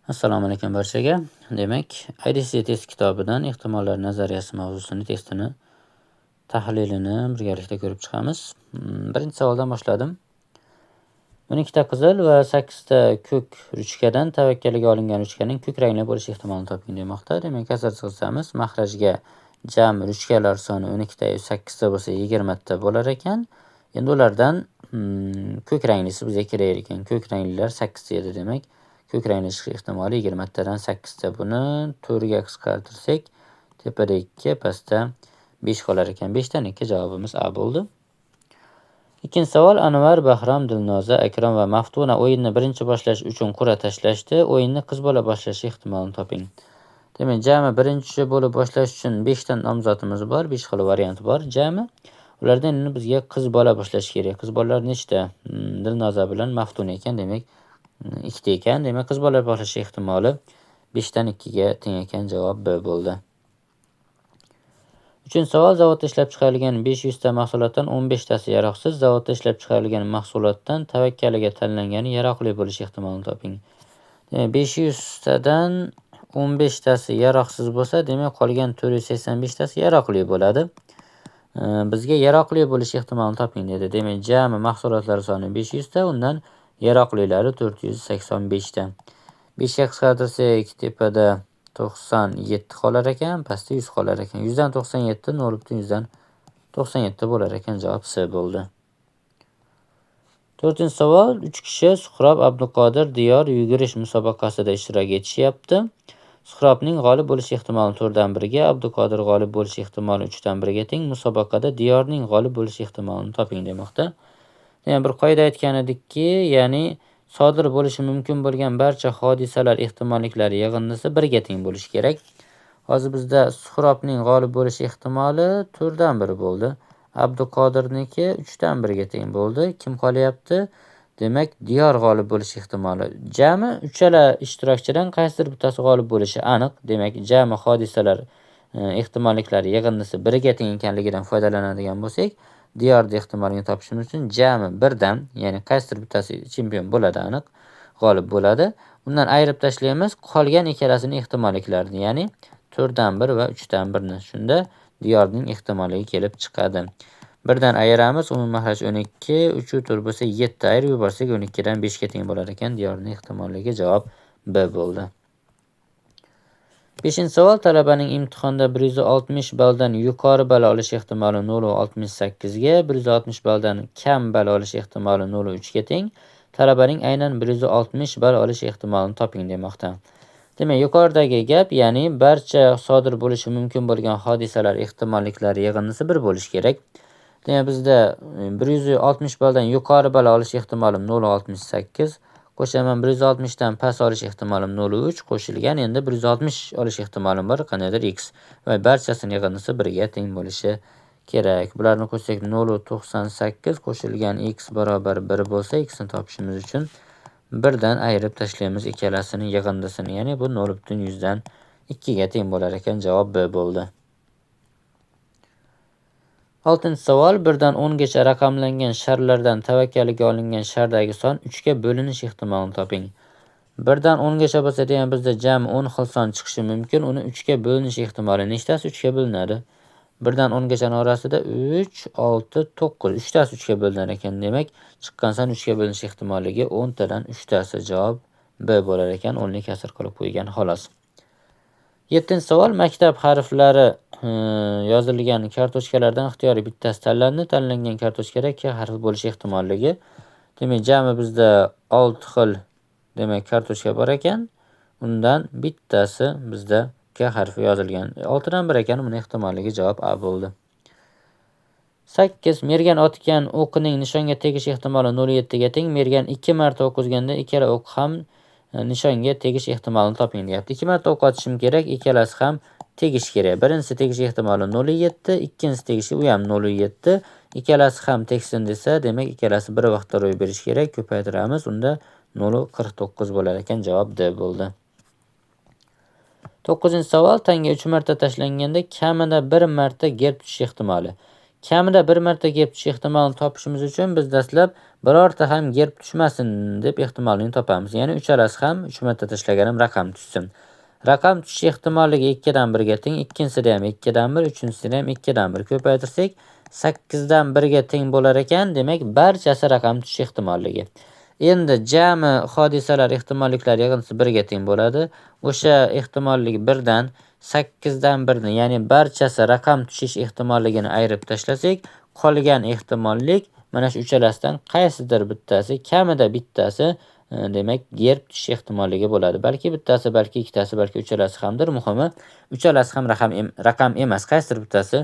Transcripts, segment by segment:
Assalomu alaykum barchaga. Demak, IDC test kitobidan ehtimollar nazariyasi mavzusini testini tahlilini birgalikda ko'rib chiqamiz. Birinchi savoldan boshladim. 12 ta qizil va 8 ta ko'k ruchkadan tavakkaliga olingan ruchkaning ko'k rangli bo'lish ehtimolini toping demoqda. Demak, asar qilsamiz, mahrajga jami ruchkalar soni 12 ta 8 ta bo'lsa 20 ta bo'lar ekan. Endi ulardan ko'k ranglisi bizga kerak ekan. Ko'k ranglilar 8 ta edi demak. Ko'k rangli chiqish ehtimoli 20 tadan 8 ta. Buni 4 ga qisqartirsak, tepada 2, pastda 5 qolar ekan. 5 dan 2 javobimiz A bo'ldi. Ikkinchi savol: Anvar, Bahrom, Dilnoza, Akrom va Maftuna o'yinni birinchi boshlash uchun qur'a tashlashdi. O'yinni qiz bola boshlashi ehtimolini toping. Demak, jami birinchi bo'lib boshlash uchun 5 ta nomzodimiz bor, 5 xil variant bor jami. Ulardan endi bizga qiz bola boshlash kerak. Qiz bolalar nechta? Dilnoza bilan Maftuna ekan, demak 2 ta ekan. Demak, qiz bola boshlash ehtimoli 5 dan 2 ga teng ekan. Javob B bo'ldi. Uchinchi savol: zavodda ishlab chiqarilgan 500 ta mahsulotdan 15 tasi yaroqsiz. Zavodda ishlab chiqarilgan mahsulotdan tavakkaliga tanlangani yaroqli bo'lish ehtimolini toping. Demak, 500 tadan 15 tasi yaroqsiz bo'lsa, demak qolgan 485 tasi yaroqli bo'ladi. Bizga yaroqli bo'lish ehtimolini toping dedi. Demak, jami mahsulotlar soni 500 ta, undan yaroqlilari 485 ta. 5 ga qisqartirsak, tepada 97 qolar ekan, pastda 100 qolar ekan. 100 dan 97 0.100 dan 97 bo'lar ekan. Javob C bo'ldi. To'rtinchi savol: 3 kishi Suhrob, Abduqodir, Diyor yugurish musobaqasida ishtirok etishyapti. Suhrobning g'olib bo'lish ehtimoli 4 dan 1 ga, Abduqodir g'olib bo'lish ehtimoli 3 dan 1 ga teng. Musobaqada Diyorning g'olib bo'lish ehtimolini toping demoqda. Yana bir qoida aytgan edikki, ya'ni sodir bo'lishi mumkin bo'lgan barcha hodisalar ehtimolliklari yig'indisi 1 ga teng bo'lishi kerak. Hozir bizda Suhrobning g'olib bo'lish ehtimoli 4 dan 1 bo'ldi. Abduqodirniki 3 dan 1 ga teng bo'ldi. Kim qolyapti? Demak, Diyor g'olib bo'lish ehtimoli. Jami uchala ishtirokchidan qaysidir bittasi g'olib bo'lishi aniq. Demak, jami hodisalar ehtimolliklari yig'indisi 1 ga teng ekanligidan foydalanadigan bo'lsak, Diyorning ehtimolini topishimiz uchun jami 1 dan, ya'ni qaysidir bittasi chempion bo'ladi, aniq g'olib bo'ladi. Undan ayirib tashlaymiz qolgan ikkalasining ehtimolliklarini, ya'ni 4 dan 1 va 3 dan 1 ni. Shunda Diyorning ehtimolligi kelib chiqadi. 1 dan ayiramiz, umumiy mahraj 12, 3 4 bo'lsa 7 ayirib yuborsak 12 dan 5 ga teng bo'lar ekan. Diyorning ehtimolligi javob B bo'ldi. 5-savol: talabaning imtihonda 160 balldan yuqori ball olish ehtimoli 0.68 ga, 160 balldan kam ball olish ehtimoli 0.3 ga teng. Talabaning aynan 160 ball olish ehtimolini toping demoqda. Demak, yuqoridagi gap, ya'ni barcha sodir bo'lishi mumkin bo'lgan hodisalar ehtimolliklari yig'indisi 1 bo'lishi kerak. Demak, bizda 160 balldan yuqori ball olish ehtimolim 0.68. Qo'shaman 160 dan past olish ehtimolim 0.3 qo'shilgan. Endi 160 olish ehtimolim bor, qaniydir x va barchasining yig'indisi 1 ga teng bo'lishi kerak. Bularni qo'shsak 0.98 qo'shilgan x barobar 1 bo'lsa, x ni topishimiz uchun 1 dan ayirib tashlaymiz ikkalasining yig'indisini. Ya'ni bu 0.100 dan 2 ga teng bo'lar ekan. Javob B bo'ldi. 6-savol: 1 dan 10 gacha raqamlangan sharlardan tavakkaliga olingan shardagi son 3 ga bo'linish ehtimolini toping. 1 dan 10 gacha bo'lsa, demak bizda jami 10 xil son chiqishi mumkin. Uni 3 ga bo'linish ehtimoli nechtasi 3 ga bo'linadi? 1 dan 10 gacha orasida 3, 6, 9. 3 tasi 3 ga bo'linar ekan. Demak, chiqqan son 3 ga bo'linish ehtimolligi 10 tadan 3 tasi. Javob B bo'lar ekan. 10 ni kasr qilib qo'ygan xolos. 7-savol: maktab harflari yozilgan kartochkalardan ixtiyoriy bittasi tanlandi. Tanlangan kartochkada K harfi bo'lish ehtimolligi. Demak, jami bizda 6 xil demak kartochka bor ekan. Undan bittasi bizda K harfi yozilgan. 6 dan 1 ekan, buning ehtimolligi javob A bo'ldi. 8. Mergan otgan o'qining nishonga tegish ehtimoli 0.7 ga teng. Mergan 2 marta o'q uzganda ikkala o'q ham nishonga tegish ehtimolini toping deyapti. 2 marta o'q otishim kerak, ikkalasi ham tegish kerak. Birinchisi tegish ehtimoli 0.7, ikkinchisi tegishi u ham 0.7. Ikkalasi ham tegsin desa, demak ikkalasi bir vaqtda ro'y berish kerak. Ko'paytiramiz, unda 0.49 bo'lar ekan. Javob D bo'ldi. 9-savol: tanga 3 marta tashlanganda kamida 1 marta gerb tushish ehtimoli. kamida bir marta gerb tushish ehtimolini topishimiz uchun biz dastlab birorta ham gerb tushmasin deb ehtimolini topamiz. Ya'ni uchalasi ham 3 marta tashlaganim raqam tushsin. Raqam tushish ehtimolliga 2 dan 1 ga teng, ikkinchisida ham 2 dan 1, uchinchisida ham 2 dan 1 ko'paytirsak 8 dan 1 ga teng bo'lar ekan. Demak, barchasi raqam tushish ehtimolligi. Endi jami hodisalar ehtimolliklari yig'indisi 1 ga teng bo'ladi. O'sha ehtimollik 1 dan 8 dan 1 ni, ya'ni barchasi raqam tushish ehtimolligini ayirib tashlasak, qolgan ehtimollik mana shu uchalasidan qaysidir bittasi, kamida bittasi demak gerb tushish ehtimolligi bo'ladi. Balki bittasi, balki ikkitasi, balki uchalasi hamdir. Muhimi, uchalasi ham raqam emas, qaysidir bittasi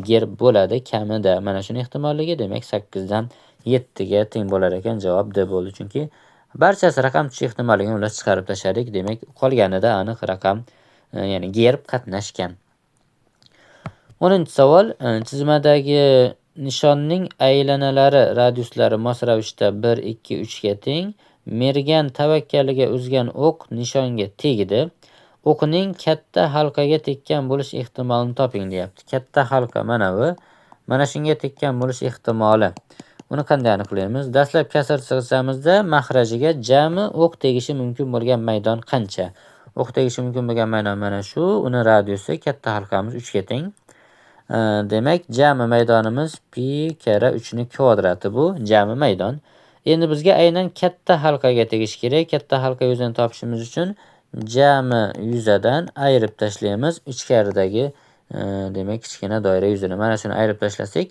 gerb bo'ladi kamida. Mana shuni ehtimolligi, demak 8 dan 7 ga teng bo'lar ekan. Javob D bo'ldi. Chunki barchasi raqam tushish ehtimolligini ular chiqarib tashladik. Demak, qolganida aniq raqam, ya'ni gerb qatnashgan. 10-savol. Chizmadagi nishonning aylanalari radiuslari mos ravishda 1, 2, 3 ga teng. Mergan tavakkaliga uzgan o'q nishonga tegdi. O'qning katta halqaga tekkan bo'lish ehtimolini toping deyapti. Katta halqa mana bu. Mana shunga tekkan bo'lish ehtimoli. Uni qanday aniqlaymiz? Dastlab kasr chizsamizda mahrajiga jami o'q tegishi mumkin bo'lgan maydon qancha? O'q tegishi mumkin bo'lgan maydon mana shu. Uni radiusi katta halqamiz 3 ga teng. Demak, jami maydonimiz pi kara 3 ning kvadrati bu jami maydon. Endi bizga aynan katta halqaga tegish kerak. Katta halqa yuzini topishimiz uchun jami yuzadan ayirib tashlaymiz ichkaridagi demak kichkina doira yuzini. Mana shuni ayirib tashlasak,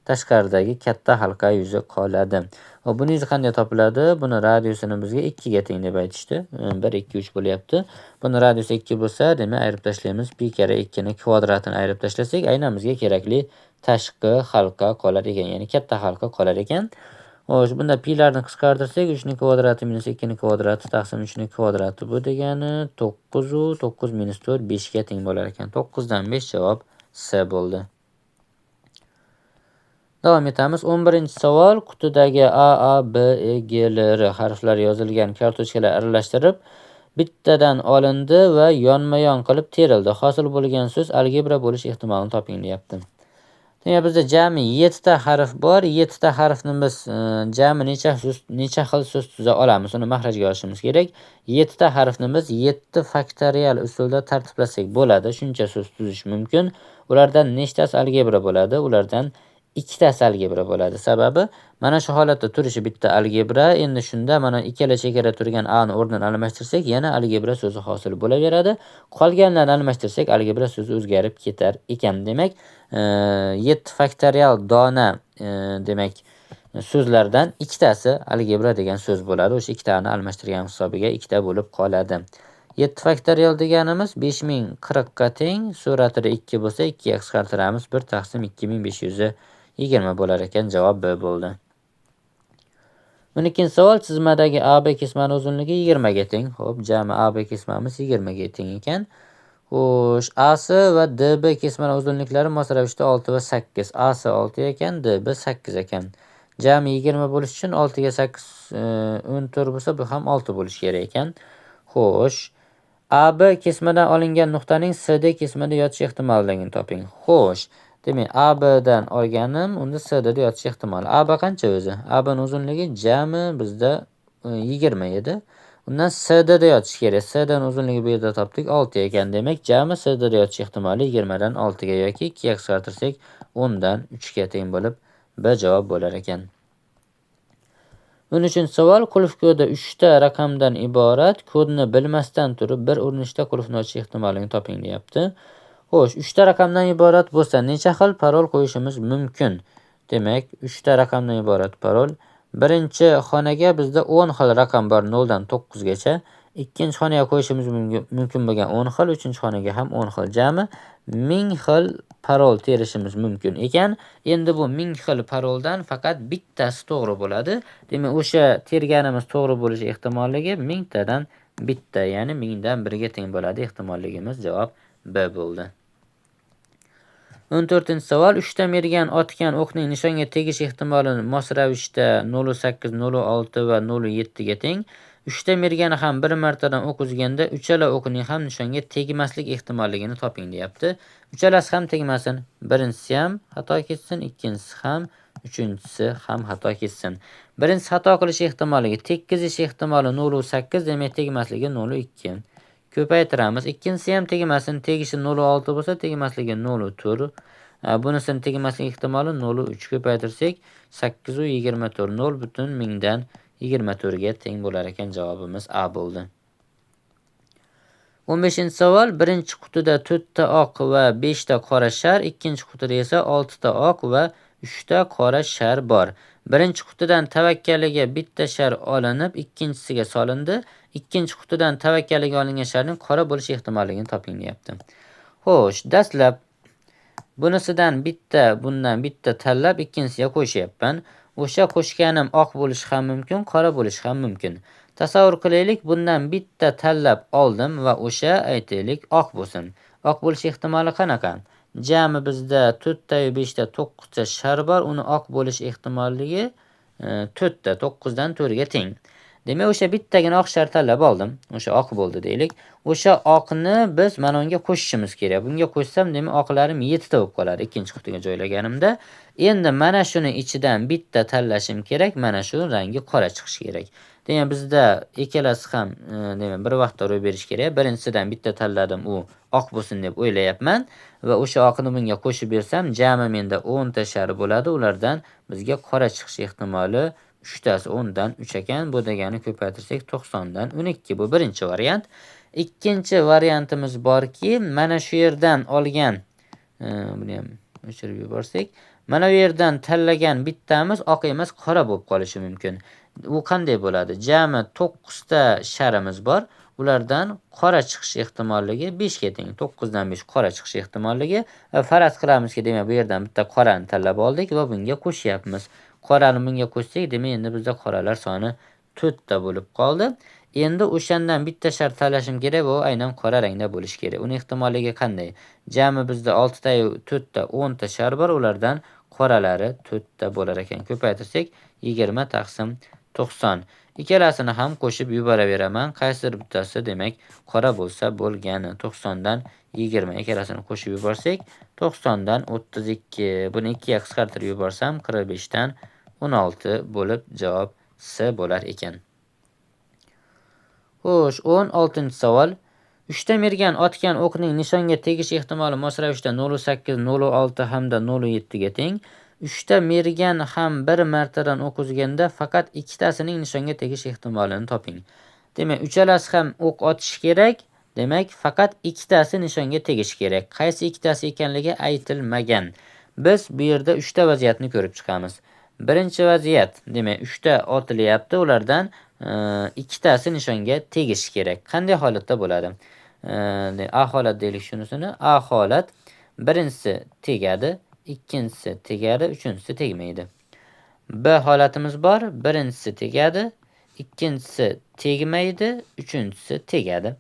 tashqaridagi katta halqa yuzi qoladi. Va buni yuzi qanday topiladi? Buni radiusini bizga 2 ga teng deb aytishdi. 1, 2, 3 bo'lyapti. Buni radiusi 2 bo'lsa, demak ayirib tashlaymiz. Pi kara 2 ning kvadratini ayirib tashlasak, aynan bizga kerakli tashqi halqa qolar ekan, ya'ni katta halqa qolar ekan. Xo'sh, bunda pilarni qisqartirsak, 3 ning kvadrati minus 2 ning kvadrati taqsim 3 ning kvadrati bu degani 9 u 9 minus 4 5 ga teng bo'lar ekan. 9 dan 5 javob C bo'ldi. Davom etamiz. 11-savol. Qutidagi A, A, B, E, G, L, R harflari yozilgan kartochkalar aralashtirib bittadan olindi va yonma-yon qilib terildi. Hosil bo'lgan so'z algebra bo'lish ehtimolini toping deyapti. Demak, bizda jami 7 ta harf bor. 7 ta harfni biz jami necha xil so'z tuza olamiz? Uni mahrajga olishimiz kerak. 7 ta harfni biz 7 faktorial usulda tartiblasak bo'ladi. Shuncha so'z tuzish mumkin. Ulardan nechtasi algebra bo'ladi? Ulardan ikkitasi algebra bo'ladi. Sababi mana shu holatda turishi bitta algebra. Endi shunda mana ikkala chekara turgan A ni o'rnini almashtirsak, yana algebra so'zi hosil bo'laveradi. Qolganlarni almashtirsak, algebra so'zi o'zgarib ketar ekan. Demak, 7 faktorial dona demak so'zlardan ikkitasi algebra degan so'z bo'ladi. O'sha ikkitani almashtirgan hisobiga ikkita bo'lib qoladi. 7 faktorial deganimiz 5040 ga teng. Suratida 2 bo'lsa, 2 ga qisqartiramiz. 1 taqsim 2520 bo'lar ekan. Javob B bo'ldi. 12-savol. Chizmadagi AB kesmani uzunligi 20 ga teng. Xo'p, jami AB kesmamiz 20 ga teng ekan. Xo'sh, AC va DB kesmani uzunliklari mos ravishda 6 va 8. AC 6 ekan, DB 8 ekan. Jami 20 bo'lish uchun 6 ga 8 14 bo'lsa, bu ham 6 bo'lish kerak ekan. Xo'sh, AB kesmadan olingan nuqtaning CD kesmada yotish ehtimolligini toping. Xo'sh, demak, AB dan olganim, unda CD da yotish ehtimoli. AB qancha o'zi? AB ning uzunligi jami bizda 20 edi. Undan CD da yotish kerak. CD ning uzunligi bu yerda topdik, 6 ekan. Demak, jami CD da yotish ehtimoli 20 dan 6 ga yoki 2 ga qisqartirsak 10 dan 3 ga teng bo'lib B javob bo'lar ekan. 13-savol. Qulf kodi 3 ta raqamdan iborat. Kodni bilmasdan turib bir urinishda qulfni ochish ehtimolini toping deyapti. Xo'sh, 3 ta raqamdan iborat bo'lsa, necha xil parol qo'yishimiz mumkin? Demak, 3 ta raqamdan iborat parol. Birinchi xonaga bizda 10 xil raqam bor 0 dan 9 gacha. Ikkinchi xonaga qo'yishimiz mumkin bo'lgan 10 xil, uchinchi xonaga ham 10 xil. Jami 1000 xil parol terishimiz mumkin ekan. Endi bu 1000 xil paroldan faqat bittasi to'g'ri bo'ladi. Demak, o'sha terganimiz to'g'ri bo'lish ehtimolligi 1000 tadan bitta, ya'ni 1000 dan 1 ga teng bo'ladi ehtimolligimiz. Javob B bo'ldi. 14-savol. 3 ta mergan otgan o'qning nishonga tegish ehtimoli mos ravishda 0.8, 0.6 va 0.7 ga teng. 3 ta mergani ham bir martadan o'q uzganda uchala o'qning ham nishonga tegmaslik ehtimolligini toping deyapti. Uchalasi ham tegmasin. Birinchisi ham xato ketsin, ikkinchisi ham, uchinchisi ham xato ketsin. Birinchisi xato qilish ehtimoliga tekkizish ehtimoli 0,8, demak tegmasligi 0,2. Ko'paytiramiz. Ikkinchisi ham tegmasin, tegishi 0,6 bo'lsa, tegmasligi 0,4. Bunisini tegmaslik ehtimoli 0,3. Ko'paytirsak 8 u 24, 0,1000 ga teng bo'lar ekan. Javobimiz A bo'ldi. 15-savol. Birinchi qutida 4 ta oq va 5 ta qora shar, ikkinchi qutida esa 6 ta oq va 3 ta qora shar bor. Birinchi qutidan tavakkaliga bitta shar olinib, ikkinchisiga solindi. Ikkinchi qutidan tavakkaliga olingan sharning qora bo'lish ehtimolligini toping deyapti. Xo'sh, dastlab bunisidan bundan bitta tanlab ikkinchisiga qo'shyapman. O'sha qo'shganim oq bo'lishi ham mumkin, qora bo'lishi ham mumkin. Tasavvur qilaylik, bundan bitta tanlab oldim va o'sha aytaylik oq bo'lsin. Oq bo'lish ehtimoli qanaqa? Jami bizda 4 ta 5 ta 9 ta shar bor, uni oq bo'lish ehtimolligi 4 ta 9 dan 4 ga teng. Demak, o'sha bittagina oq shar tanlab oldim. O'sha oq bo'ldi deylik. O'sha oqni biz mana unga qo'shishimiz kerak. Bunga qo'shsam, demak, oqlarim 7 ta bo'lib qoladi ikkinchi qutiga joylaganimda. Endi mana shuni ichidan bitta tanlashim kerak, mana shu rangi qora chiqishi kerak. Demak, bizda ikkalasi ham demak bir vaqtda ro'y berish kerak. Birinchisidan bitta tanladim, u oq bo'lsin deb o'ylayapman va o'sha oqni bunga qo'shib bersam, jami menda 10 ta shar bo'ladi. Ulardan bizga qora chiqish ehtimoli 3 tasi 10 dan 3 ekan. Bu degani ko'paytirsak 90 dan 12. Bu birinchi variant. Ikkinchi variantimiz borki, mana shu yerdan olgan, buni ham o'chirib yuborsak, mana bu yerdan tanlagan bittamiz oq emas, qora bo'lib qolishi mumkin. U qanday bo'ladi? Jami 9 ta sharimiz bor. Ulardan qora chiqish ehtimolligi 5 ga teng. 9 dan 5 qora chiqish ehtimolligi. Faraz qilamizki, demak bu yerdan bitta qorani tanlab oldik va bunga qo'shyapmiz. Qorani bunga qo'shsak, demak endi bizda qoralar soni 4 ta bo'lib qoldi. Endi o'shandan bitta shart tanlashim kerak va u aynan qora rangda bo'lishi kerak. Uning ehtimolligi qanday? Jami bizda 6 ta 4 ta 10 ta shar bor, ulardan qoralari 4 ta bo'lar ekan. Ko'paytirsak 20 taqsim 90. Ikkalasini ham qo'shib yuboraveraman. Qaysi bittasi demak qora bo'lsa bo'lgani. 90 dan 20 ikkalasini qo'shib yuborsak, 90 dan 32. Buni 2 ga qisqartirib yuborsam 45 dan 16 bo'lib javob C bo'lar ekan. Xo'sh, 16-savol. 3 ta mergan otgan o'qning nishonga tegish ehtimoli mos ravishda 0,8, 0,6 hamda 0,7 ga teng. 3 ta mergan ham bir martadan o'q uzganda faqat ikkitasining nishonga tegish ehtimolini toping. Demak, uchalasi ham o'q otish kerak. Demak, faqat ikkitasi nishonga tegish kerak. Qaysi ikkitasi ekanligi aytilmagan. Biz bu yerda 3 ta vaziyatni ko'rib chiqamiz. Birinchi vaziyat, demak 3 ta otilyapti, ulardan ikkitasi nishonga tegish kerak. Qanday holatda bo'ladi? A holat deylik shunisini. A holat, birinchisi tegadi, ikkinchisi tegadi, uchinchisi tegmaydi. B holatimiz bor. Birinchisi tegadi, ikkinchisi tegmaydi, uchinchisi tegadi.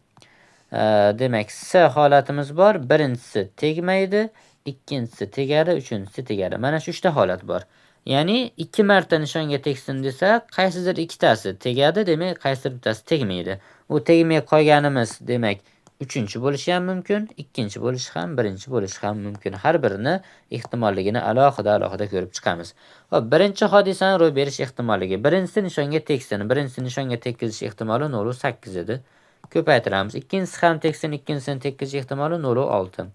Demak, C holatimiz bor. Birinchisi tegmaydi, ikkinchisi tegadi, uchinchisi tegadi. Mana shu 3 ta holat bor. Ya'ni 2 marta nishonga tegsin desa, qaysidir ikkitasi tegadi, demak qaysidir bittasi tegmaydi. U tegmay qolganimiz demak 3-chi bo'lishi ham mumkin, 2-chi bo'lishi ham, 1-chi bo'lishi ham mumkin. Har birini ehtimolligini alohida ko'rib chiqamiz. Hop, birinchi hodisani ro'y berish ehtimolligi. Birinchisi nishonga tegsin, birinchisi nishonga tegish ehtimoli 0,8 edi. Ko'paytiramiz. Ikkinchisi ham tegsin, ikkinchisini tegish ehtimoli 0,6.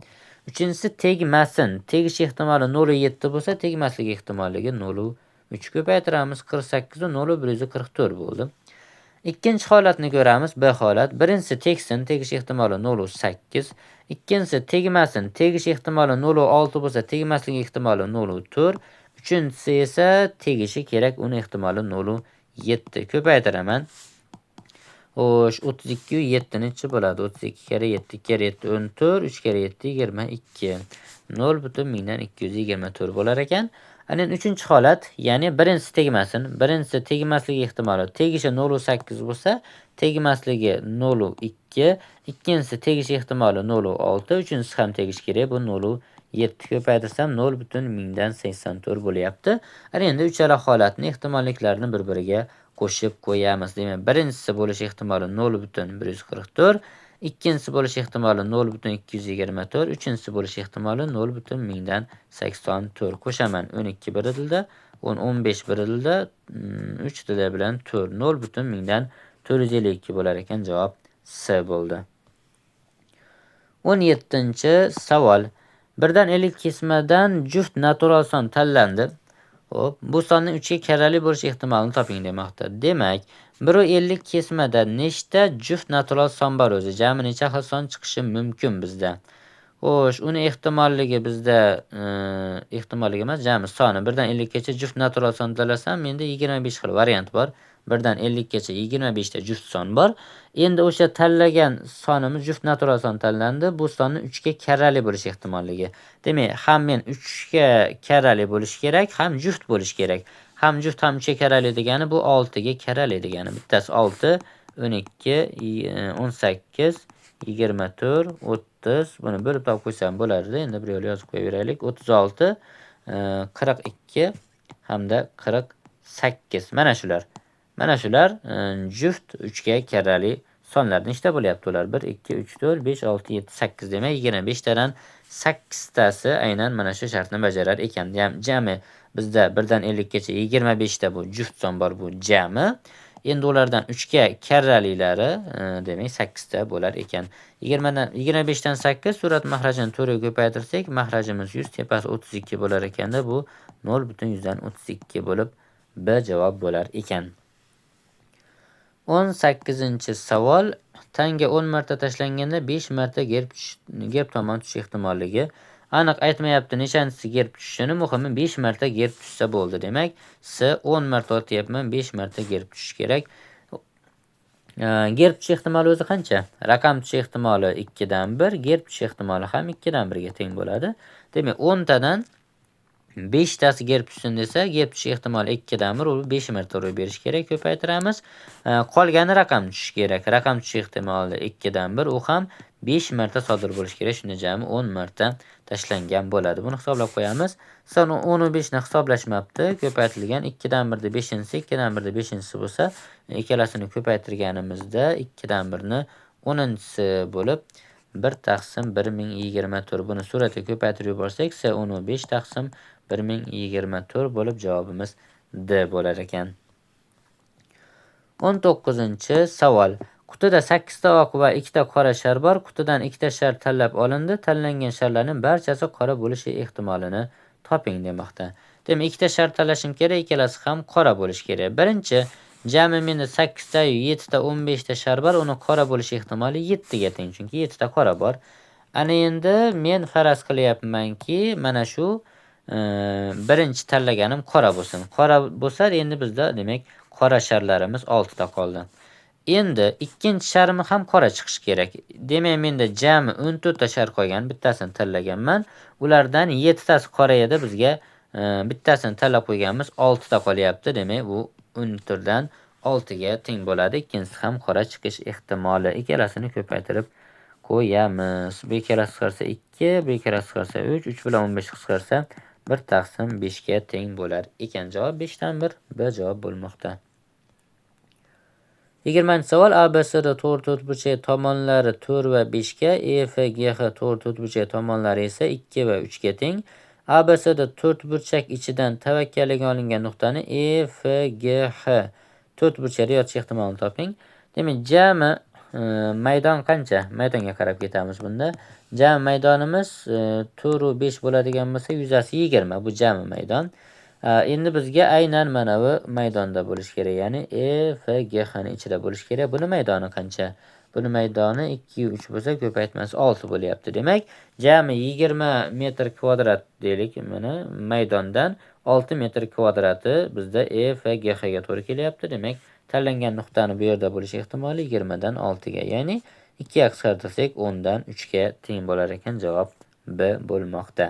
Uchinchisi tegmasin. Tegish ehtimoli 0,7 bo'lsa, tegmasligi ehtimolligi 0,3. Ko'paytiramiz. 48 u 0,144 bo'ldi. Ikkinchi holatni ko'ramiz. B holat. Birinchisi tegsin, tegish ehtimoli 0,8. Ikkinchisi tegmasin, tegish ehtimoli 0,6 bo'lsa, tegmasligi ehtimoli 0,4. Uchinchisi esa tegishi kerak, uning ehtimoli 0,7. Ko'paytiraman. Xo'sh, 32 u 7-chi bo'ladi. 32 kere 7, 2 kere 7 14, 3 kere 7 22. 0,224 bo'lar ekan. Ana 3-chi holat, ya'ni birinchisi tegmasin, birinchisi tegmasligi ehtimoli tegishi 0,8 bo'lsa, tegmasligi 0,2, ikkinchisi tegish ehtimoli 0,6, uchinchisi ham tegish kerak, bu 0,7. Ko'paytirsam 0,1084 bo'lyapti. Ana endi uchala holatni ehtimolliklarini bir-biriga qo'shib qo'yamiz. Demak, birinchisi bo'lish ehtimoli 0,144, ikkinchisi bo'lish ehtimoli 0,224, uchinchisi bo'lish ehtimoli 0,1084. Qo'shaman. 12 birildi, 10, 15 birildi, 3 dili bilan 4, 0,452 bo'lar ekan. Javob C bo'ldi. 17-savol. Birdan 50 kesmadan juft natural son tanlandi. Hop, bu sonning 3 ga karrali bo'lish ehtimolini toping demoqda. Demak, 150 kesmada nechta juft natural son bor o'zi? Jami necha xil son chiqishi mumkin bizda? Xo'sh, uni ehtimolligi bizda ehtimolligi emas, jami soni 1dan 50 gacha juft natural son tanlasam, menda 25 xil variant bor. 1dan 50 gacha 25 ta juft son bor. Endi o'sha tanlagan sonimiz juft natural son tanlandi. Bu sonni 3 ga karrali bo'lish ehtimolligi. Demak, ham men 3 ga karrali bo'lish kerak, ham juft bo'lish kerak. Ham juft ham 3 ga karrali degani bu 6 ga karrali degani. Bittasi 6, 12, 18, 24, 30. Buni bo'lib topib qo'ysam bo'lardi. Endi bir yo'l yozib qo'yaveraylik. 36, 42 hamda 48. Mana shular. Mana shular juft 3 ga karrali sonlar. Nechta bo'lyapti ular? 1, 2, 3, 4, 5, 6, 7, 8 demak 25 tadan 8 tasi aynan mana shu shartni bajarar ekan. Jami bizda 1dan 50 gacha 25 ta bu juft son bor, bu jami. Endi ulardan 3 ga karralilari demak 8 ta bo'lar ekan. 25 dan 8 surat mahrajini 4 ga ko'paytirsak, mahrajimiz 100, tepasi 32 bo'lar ekanda, bu 0,32 bo'lib B javob bo'lar ekan. 18-savol. Tanga 10 marta tashlanganda 5 marta gerb tomon tushish ehtimolligi. Aniq aytmayapti nechanchisi gerb tushishini, muhimi 5 marta gerb tushsa bo'ldi. Demak, C 10 marta otyapman, 5 marta gerb tushish kerak. Gerb tushish ehtimoli o'zi qancha? Raqam tushish ehtimoli 2 dan 1, gerb tushish ehtimoli ham 2 dan 1 ga teng bo'ladi. Demak, 10 tadan 5 tasi gerb tushsin desa, gerb tushish ehtimoli 2 dan 1, u 5 marta urib berish kerak, ko'paytiramiz. Qolgani raqam tushish kerak. Raqam tushish ehtimoli 2 dan 1, u ham 5 marta sodir bo'lish kerak. Shunda jami 10 marta tashlangan bo'ladi. Buni hisoblab qo'yamiz. Son 15 ni hisoblashmabdi. Ko'paytirilgan 2 dan 1 da 5-si, 2 dan 1 da 5-si bo'lsa, ikkalasini ko'paytirganimizda 2 dan 1 ni 10-si bo'lib 1 taqsim 1024. Buni suratga ko'paytirib yuborsak, esa 15 taqsim 1024 bo'lib javobimiz D bo'lar ekan. 19-savol. Qutida 8 ta oq va 2 ta qora shar bor. Qutidan 2 ta shar tanlab olindi. Tanlangan sharlarning barchasi qora bo'lishi ehtimolini toping demoqda. Demak, 2 ta shar tanlashim kerak, ikkalasi ham qora bo'lishi kerak. Birinchi, jami menda 8 ta, 7 ta, 15 ta shar bor. Uni qora bo'lish ehtimoli 7 ga teng, chunki 7 ta qora bor. Ana endi men faraz qilyapmanki, mana shu birinchi tanlaganim qora bo'lsin. Qora bo'lsa, endi bizda demak qora sharlarimiz 6 ta qoldi. Endi ikkinchi sharimi ham qora chiqishi kerak. Demak, menda jami 14 ta shar qolgan, bittasini tanlaganman. Ulardan 7 tasi qora edi, bizga bittasini tanlab qo'yganmiz, 6 ta qolyapti. Demak, bu 14 dan 6 ga teng bo'ladi. Ikkinchisi ham qora chiqish ehtimoli. Ikkalasini ko'paytirib qo'yamiz. Bu ikkalasi qisqarsa 2, bu ikkalasi qisqarsa 3, 3 bilan 15 qisqarsa 1 taqsim 5 ga teng bo'lar ekan. Javob 5 dan 1 B javob bo'lmoqda. 20-savol. ABCD to'rtburchak tomonlari 4 va 5 ga, EFGH to'rtburchak tomonlari esa 2 va 3 ga teng. ABCD to'rtburchak ichidan tavakkalga olingan nuqtani EFGH to'rtburchakda yotish ehtimolini toping. Demak, jami maydon qancha? Maydonga qarab ketamiz bunda. Jami maydonimiz 4 va 5 bo'ladigan bo'lsa, yuzasi 20. Bu jami maydon. Endi bizga aynan mana bu maydonda bo'lish kerak, ya'ni EFGH ni ichida bo'lish kerak. Buni maydoni qancha? Buni maydoni 2 3 bo'lsa, ko'paytmasi 6 bo'lyapti. Demak, jami 20 metr kvadrat deylik. Mana maydondan 6 metr kvadrati bizda EFGH ga to'g'ri kelyapti. Demak, tanlangan nuqtani bu yerda bo'lish ehtimoli 20 dan 6 ga, ya'ni 2 ga qisqartirsak 10 dan 3 ga teng bo'lar ekan. Javob B bo'lmoqda.